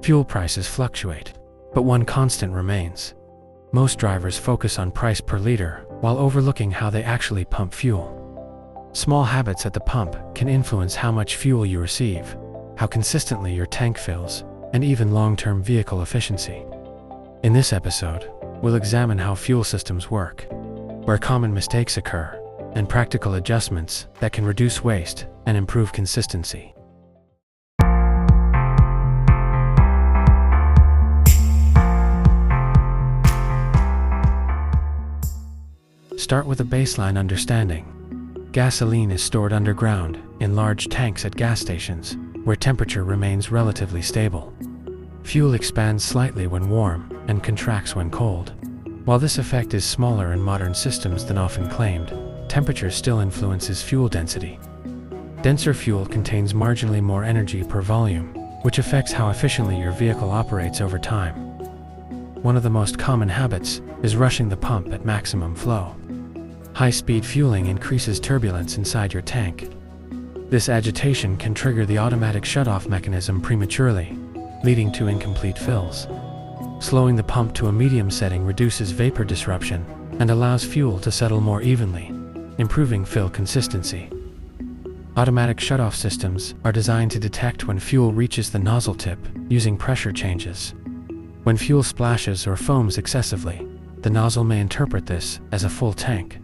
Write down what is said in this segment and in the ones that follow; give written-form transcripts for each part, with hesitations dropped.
Fuel prices fluctuate, but one constant remains. Most drivers focus on price per liter while overlooking how they actually pump fuel. Small habits at the pump can influence how much fuel you receive, how consistently your tank fills, and even long-term vehicle efficiency. In this episode, we'll examine how fuel systems work, where common mistakes occur, and practical adjustments that can reduce waste and improve consistency. Start with a baseline understanding. Gasoline is stored underground in large tanks at gas stations, where temperature remains relatively stable. Fuel expands slightly when warm and contracts when cold. While this effect is smaller in modern systems than often claimed, temperature still influences fuel density. Denser fuel contains marginally more energy per volume, which affects how efficiently your vehicle operates over time. One of the most common habits is rushing the pump at maximum flow. High-speed fueling increases turbulence inside your tank. This agitation can trigger the automatic shutoff mechanism prematurely, leading to incomplete fills. Slowing the pump to a medium setting reduces vapor disruption and allows fuel to settle more evenly, improving fill consistency. Automatic shutoff systems are designed to detect when fuel reaches the nozzle tip using pressure changes. When fuel splashes or foams excessively, the nozzle may interpret this as a full tank.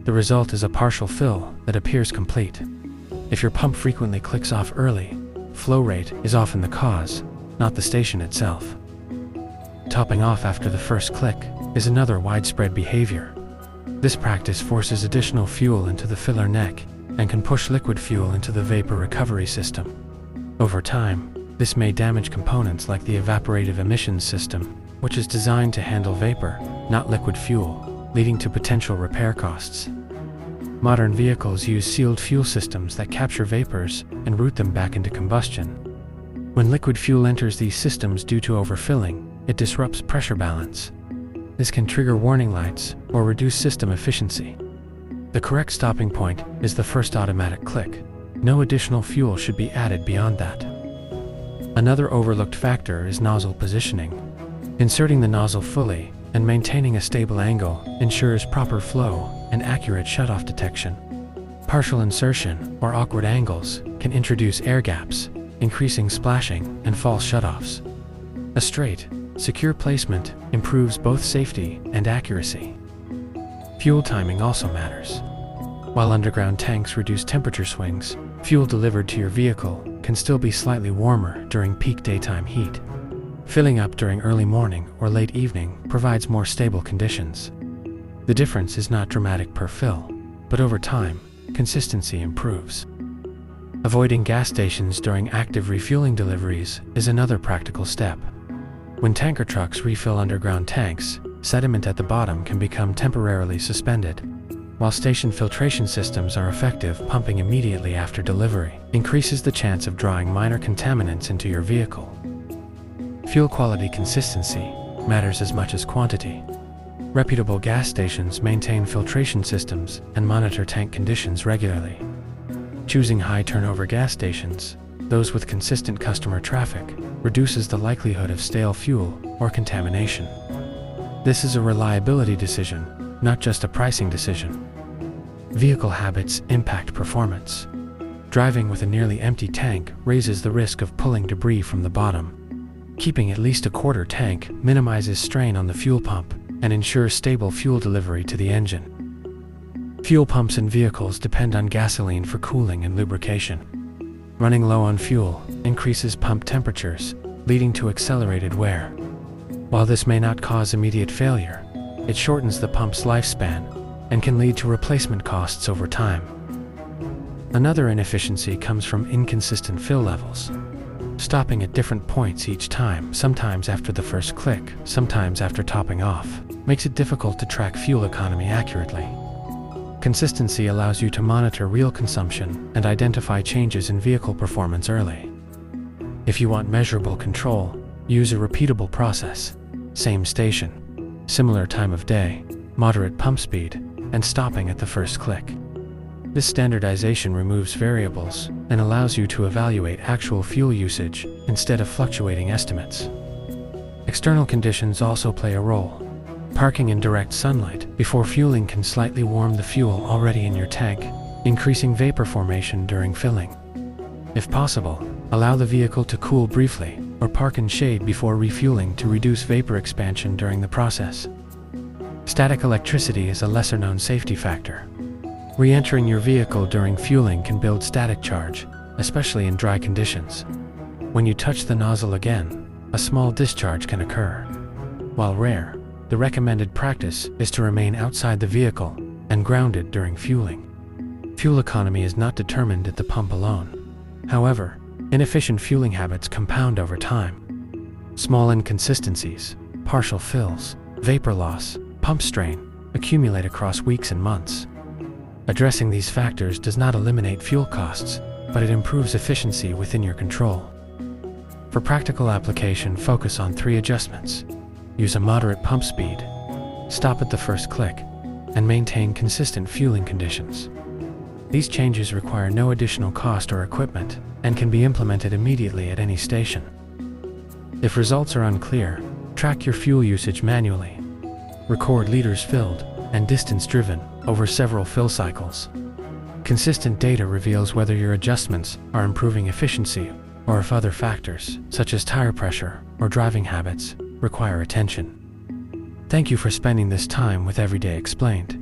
The result is a partial fill that appears complete. If your pump frequently clicks off early, flow rate is often the cause, not the station itself. Topping off after the first click is another widespread behavior. This practice forces additional fuel into the filler neck and can push liquid fuel into the vapor recovery system. Over time, this may damage components like the evaporative emissions system, which is designed to handle vapor, not liquid fuel, leading to potential repair costs. Modern vehicles use sealed fuel systems that capture vapors and route them back into combustion. When liquid fuel enters these systems due to overfilling, it disrupts pressure balance. This can trigger warning lights or reduce system efficiency. The correct stopping point is the first automatic click. No additional fuel should be added beyond that. Another overlooked factor is nozzle positioning. Inserting the nozzle fully and maintaining a stable angle ensures proper flow and accurate shutoff detection. Partial insertion or awkward angles can introduce air gaps, increasing splashing and false shutoffs. A straight, secure placement improves both safety and accuracy. Fuel timing also matters. While underground tanks reduce temperature swings, fuel delivered to your vehicle can still be slightly warmer during peak daytime heat. Filling up during early morning or late evening provides more stable conditions. The difference is not dramatic per fill, but over time, consistency improves. Avoiding gas stations during active refueling deliveries is another practical step. When tanker trucks refill underground tanks, sediment at the bottom can become temporarily suspended. While station filtration systems are effective, pumping immediately after delivery increases the chance of drawing minor contaminants into your vehicle. Fuel quality consistency matters as much as quantity. Reputable gas stations maintain filtration systems and monitor tank conditions regularly. Choosing high turnover gas stations, those with consistent customer traffic, reduces the likelihood of stale fuel or contamination. This is a reliability decision, not just a pricing decision. Vehicle habits impact performance. Driving with a nearly empty tank raises the risk of pulling debris from the bottom. Keeping at least a quarter tank minimizes strain on the fuel pump and ensures stable fuel delivery to the engine. Fuel pumps in vehicles depend on gasoline for cooling and lubrication. Running low on fuel increases pump temperatures, leading to accelerated wear. While this may not cause immediate failure, it shortens the pump's lifespan and can lead to replacement costs over time. Another inefficiency comes from inconsistent fill levels. Stopping at different points each time, sometimes after the first click, sometimes after topping off, makes it difficult to track fuel economy accurately. Consistency allows you to monitor real consumption and identify changes in vehicle performance early. If you want measurable control, use a repeatable process. Same station, similar time of day, moderate pump speed, and stopping at the first click. This standardization removes variables and allows you to evaluate actual fuel usage instead of fluctuating estimates. External conditions also play a role. Parking in direct sunlight before fueling can slightly warm the fuel already in your tank, increasing vapor formation during filling. If possible, allow the vehicle to cool briefly or park in shade before refueling to reduce vapor expansion during the process. Static electricity is a lesser-known safety factor. Re-entering your vehicle during fueling can build static charge, especially in dry conditions. When you touch the nozzle again, a small discharge can occur. While rare, the recommended practice is to remain outside the vehicle and grounded during fueling. Fuel economy is not determined at the pump alone. However, inefficient fueling habits compound over time. Small inconsistencies, partial fills, vapor loss, pump strain accumulate across weeks and months. Addressing these factors does not eliminate fuel costs, but it improves efficiency within your control. For practical application, focus on 3 adjustments. Use a moderate pump speed, stop at the first click, and maintain consistent fueling conditions. These changes require no additional cost or equipment and can be implemented immediately at any station. If results are unclear, track your fuel usage manually. Record liters filled and distance driven over several fill cycles. Consistent data reveals whether your adjustments are improving efficiency or if other factors, such as tire pressure or driving habits, require attention. Thank you for spending this time with Everyday Explained.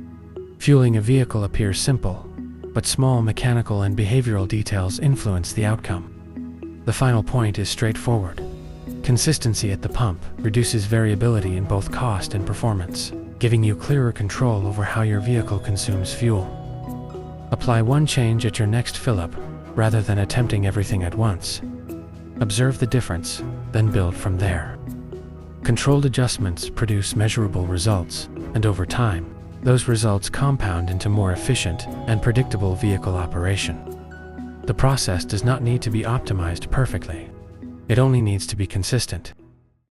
Fueling a vehicle appears simple, but small mechanical and behavioral details influence the outcome. The final point is straightforward. Consistency at the pump reduces variability in both cost and performance, giving you clearer control over how your vehicle consumes fuel. Apply one change at your next fill-up, rather than attempting everything at once. Observe the difference, then build from there. Controlled adjustments produce measurable results, and over time, those results compound into more efficient and predictable vehicle operation. The process does not need to be optimized perfectly. It only needs to be consistent.